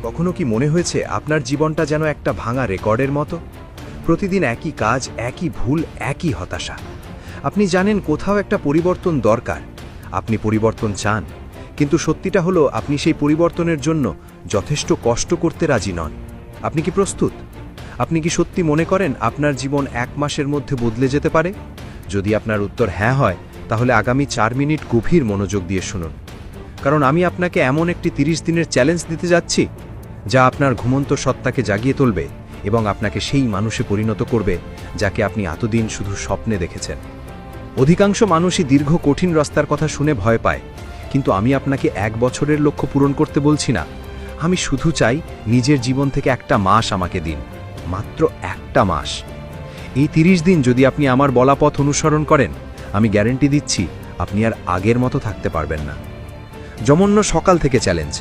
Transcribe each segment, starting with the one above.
কখনো কি মনে হয়েছে আপনার জীবনটা যেন একটা ভাঙা রেকর্ডের মতো? প্রতিদিন একই কাজ, একই ভুল, একই হতাশা। আপনি জানেন কোথাও একটা পরিবর্তন দরকার, আপনি পরিবর্তন চান, কিন্তু সত্যিটা হলো আপনি সেই পরিবর্তনের জন্য যথেষ্ট কষ্ট করতে রাজি নন। আপনি কি প্রস্তুত? আপনি কি সত্যি মনে করেন আপনার জীবন 1 মাসের মধ্যে বদলে যেতে পারে? যদি আপনার উত্তর হ্যাঁ হয়, তাহলে আগামী 4 মিনিট গভীর মনোযোগ দিয়ে শুনুন। কারণ আমি আপনাকে এমন একটি 30 দিনের চ্যালেঞ্জ দিতে যাচ্ছি, যা আপনার ঘুমন্ত সত্তাকে জাগিয়ে তুলবে এবং আপনাকে সেই মানুষে পরিণত করবে যাকে আপনি এতদিন শুধু স্বপ্নে দেখেছেন। অধিকাংশ মানুষই দীর্ঘ কঠিন রাস্তার কথা শুনে ভয় পায়, কিন্তু আমি আপনাকে 1 বছরের লক্ষ্য পূরণ করতে বলছি না। আমি শুধু চাই নিজের জীবন থেকে একটা মাস আমাকে দিন, মাত্র একটা মাস। এই 30 দিন যদি আপনি আমার বলা পথ অনুসরণ করেন, আমি গ্যারান্টি দিচ্ছি আপনি আর আগের মতো থাকতে পারবেন না। জমন্য সকাল থেকে চ্যালেঞ্জ।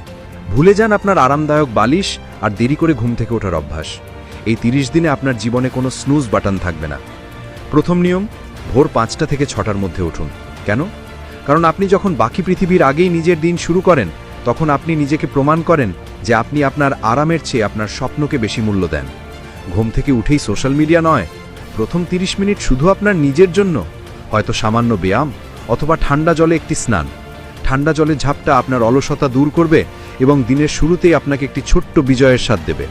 ভুলে যান আপনার আরামদায়ক বালিশ আর দেরি করে ঘুম থেকে ওঠার অভ্যাস। এই 30 দিনে আপনার জীবনে কোনো স্নুজ বাটন থাকবে না। প্রথম নিয়ম, ভোর 5টা থেকে 6টার মধ্যে উঠুন। কেন? কারণ আপনি যখন বাকি পৃথিবীর আগেই নিজের দিন শুরু করেন, তখন আপনি নিজেকে প্রমাণ করেন যে আপনি আপনার আরামের চেয়ে আপনার স্বপ্নকে বেশি মূল্য দেন। ঘুম থেকে উঠেই সোশ্যাল মিডিয়া নয়, প্রথম 30 মিনিট শুধু আপনার নিজের জন্য। হয়তো সামান্য ব্যায়াম অথবা ঠান্ডা জলে একটি স্নান। ঠান্ডা জলের ঝাপটা আপনার অলসতা দূর করবে এবং দিনের শুরুতেই আপনাকে একটি ছোট্ট বিজয়ের স্বাদ দেবে।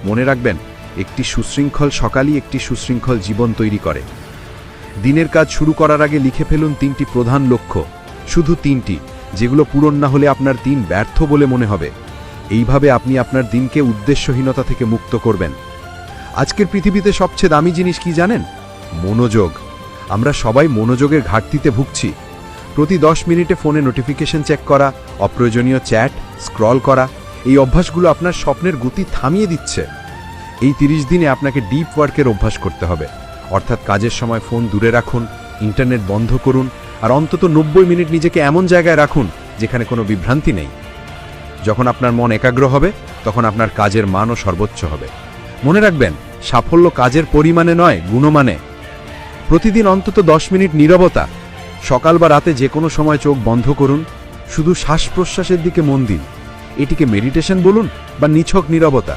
মনে রাখবেন, একটি সুশৃঙ্খল সকালই একটি সুশৃঙ্খল জীবন তৈরি করে। দিনের কাজ শুরু করার আগে লিখে ফেলুন 3টি প্রধান লক্ষ্য, শুধু 3টি, যেগুলো পূরণ না হলে আপনার দিন ব্যর্থ বলে মনে হবে। এইভাবে আপনি আপনার দিনকে উদ্দেশ্যহীনতা থেকে মুক্ত করবেন। আজকের পৃথিবীতে সবচেয়ে দামি জিনিস কি জানেন? মনোযোগ। আমরা সবাই মনোযোগের ঘাটতিতে ভুগছি। প্রতি 10 মিনিটে ফোনে নোটিফিকেশন চেক করা, অপ্রয়োজনীয় চ্যাট স্ক্রল করা, এই অভ্যাসগুলো আপনার স্বপ্নের গতি থামিয়ে দিচ্ছে। এই 30 দিনে আপনাকে ডিপ ওয়ার্কের অভ্যাস করতে হবে, অর্থাৎ কাজের সময় ফোন দূরে রাখুন, ইন্টারনেট বন্ধ করুন, আর অন্তত 90 মিনিট নিজেকে এমন জায়গায় রাখুন যেখানে কোনো বিভ্রান্তি নেই। যখন আপনার মন একাগ্র হবে, তখন আপনার কাজের মানও সর্বোচ্চ হবে। মনে রাখবেন, সাফল্য কাজের পরিমাণে নয়, গুণমানে। প্রতিদিন অন্তত 10 মিনিট নীরবতা। সকাল বা রাতে যে কোনো সময় চোখ বন্ধ করুন, শুধু শ্বাস প্রশ্বাসের দিকে মন দিন। এটিকে মেডিটেশন বলুন বা নিছক নীরবতা।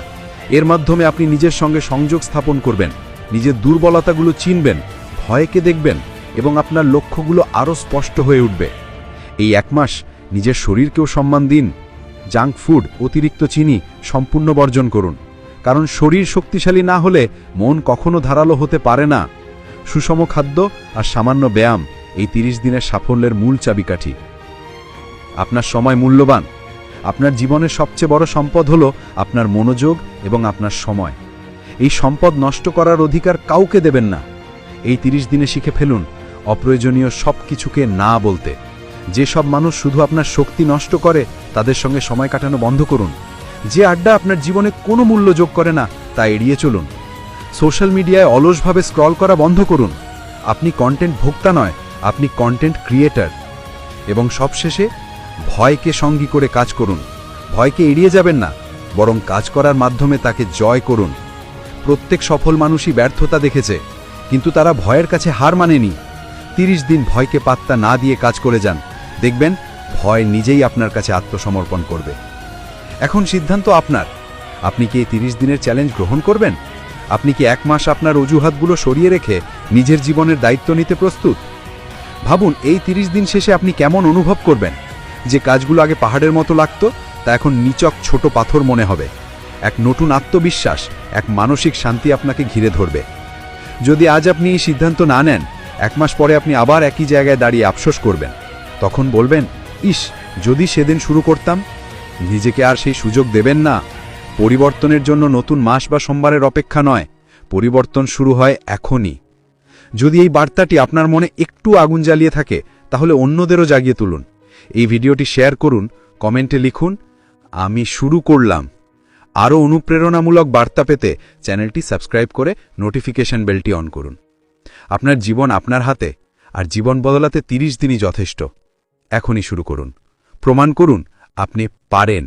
এর মাধ্যমে আপনি নিজের সঙ্গে সংযোগ স্থাপন করবেন, নিজের দুর্বলতাগুলো চিনবেন, ভয়কে দেখবেন এবং আপনার লক্ষ্যগুলো আরও স্পষ্ট হয়ে উঠবে। এই 1 মাস নিজের শরীরকেও সম্মান দিন। জাঙ্ক ফুড, অতিরিক্ত চিনি সম্পূর্ণ বর্জন করুন, কারণ শরীর শক্তিশালী না হলে মন কখনো ধারালো হতে পারে না। সুষম খাদ্য আর সামান্য ব্যায়াম এই 30 দিনের সাফল্যের মূল চাবিকাঠি। আপনার সময় মূল্যবান। আপনার জীবনের সবচেয়ে বড় সম্পদ হলো আপনার মনোযোগ এবং আপনার সময়। এই সম্পদ নষ্ট করার অধিকার কাউকে দেবেন না। এই 30 দিনে শিখে ফেলুন অপ্রয়োজনীয় সব কিছুকে না বলতে। যেসব মানুষ শুধু আপনার শক্তি নষ্ট করে, তাদের সঙ্গে সময় কাটানো বন্ধ করুন। যে আড্ডা আপনার জীবনে কোনো মূল্য যোগ করে না, তা এড়িয়ে চলুন। সোশ্যাল মিডিয়ায় অলসভাবে স্ক্রল করা বন্ধ করুন। আপনি কন্টেন্ট ভোক্তা নয়, আপনি কন্টেন্ট ক্রিয়েটর। এবং সবশেষে, ভয়কে সঙ্গী করে কাজ করুন। ভয়কে এড়িয়ে যাবেন না, বরং কাজ করার মাধ্যমে তাকে জয় করুন। প্রত্যেক সফল মানুষই ব্যর্থতা দেখেছে, কিন্তু তারা ভয়ের কাছে হার মানেনি। 30 দিন ভয়কে পাত্তা না দিয়ে কাজ করে যান, দেখবেন ভয় নিজেই আপনার কাছে আত্মসমর্পণ করবে। এখন সিদ্ধান্ত আপনার। আপনি কি এই 30 দিনের চ্যালেঞ্জ গ্রহণ করবেন? আপনি কি 1 মাস আপনার অজুহাতগুলো সরিয়ে রেখে নিজের জীবনের দায়িত্ব নিতে প্রস্তুত? ভাবুন, এই 30 দিন শেষে আপনি কেমন অনুভব করবেন। যে কাজগুলো আগে পাহাড়ের মতো লাগত, তা এখন নিচক ছোট পাথর মনে হবে। এক নতুন আত্মবিশ্বাস, এক মানসিক শান্তি আপনাকে ঘিরে ধরবে। যদি আজ আপনি এই সিদ্ধান্ত না নেন, 1 মাস পরে আপনি আবার একই জায়গায় দাঁড়িয়ে আফসোস করবেন। তখন বলবেন, ইস, যদি সেদিন শুরু করতাম। নিজেকে আর সেই সুযোগ দেবেন না। পরিবর্তনের জন্য নতুন মাস বা সোমবারের অপেক্ষা নয়, পরিবর্তন শুরু হয় এখনই। যদি এই বার্তাটি আপনার মনে একটু আগুন জ্বালিয়ে থাকে, তাহলে অন্যদেরও জাগিয়ে তুলুন। এই ভিডিওটি শেয়ার করুন, কমেন্টে লিখুন, আমি শুরু করলাম। আরও অনুপ্রেরণামূলক বার্তা পেতে চ্যানেলটি সাবস্ক্রাইব করে নোটিফিকেশন বেলটি অন করুন। আপনার জীবন আপনার হাতে, আর জীবন বদলাতে 30 দিনই যথেষ্ট। এখনই শুরু করুন। প্রমাণ করুন আপনি পারেন।